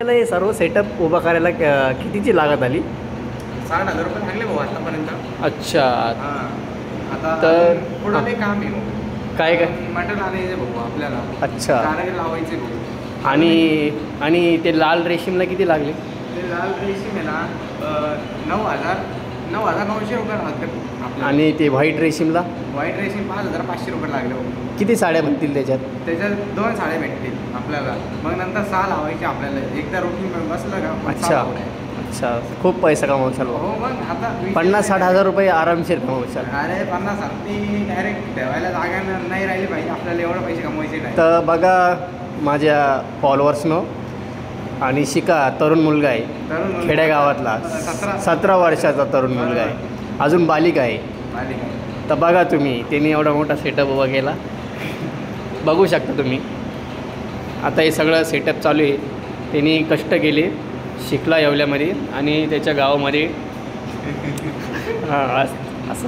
त्याला हे सर्व सेटअप उभा करायला कितीची लागत आली? 60,000 रुपये लागले भाऊ आतापर्यंत. अच्छा. हां, आता तर पुढं नाही काम आहे भाऊ. काय काय? मटेरियल आणायचे भाऊ आपल्याला. अच्छा. कारागीर लावायचे भाऊ. आणि ते लाल रेशीमला किती लागले? ते लाल रेशीम आहे ना 9,900 रुपये लागते आपल्याला. आणि ते व्हाईट रेशीमला व्हाईट रेशीम 5,500 रुपये लागले भाऊ. किती साड्या बनतील त्याच्यात? त्याच्यात 2 साड्या भेटतील आपल्याला. मग नंतर 6 लावायचे आपल्याला. एकदा रुटीन बसलं का मग 6 अच्छा लावायचे. अच्छा. खूप पैसा कमावशाल हो भाऊ. मग आता 50-60 हजार रुपये आरामशीर कमावशाल. अरे 50 ती डायरेक्ट ठेवायला जागा नाही राहिली पाहिजे आपल्याला. एवढं पैसे कमवायचे नाही. तर बघा माझ्या फॉलोअर्सनं आणि शिका. तरुण मुलगा आहे, तरुण खेडेगावातला 17 वर्षाचा तरुण मुलगा आहे, अजून बालिका आहे. तर बघा तुम्ही, त्यांनी एवढा मोठा सेटअप उभा केला. बघू शकता तुम्ही. आता हे सगळं सेटअप चालू आहे. त्यांनी कष्ट केले, शिकला येवल्यामध्ये आणि त्याच्या गावामध्ये असं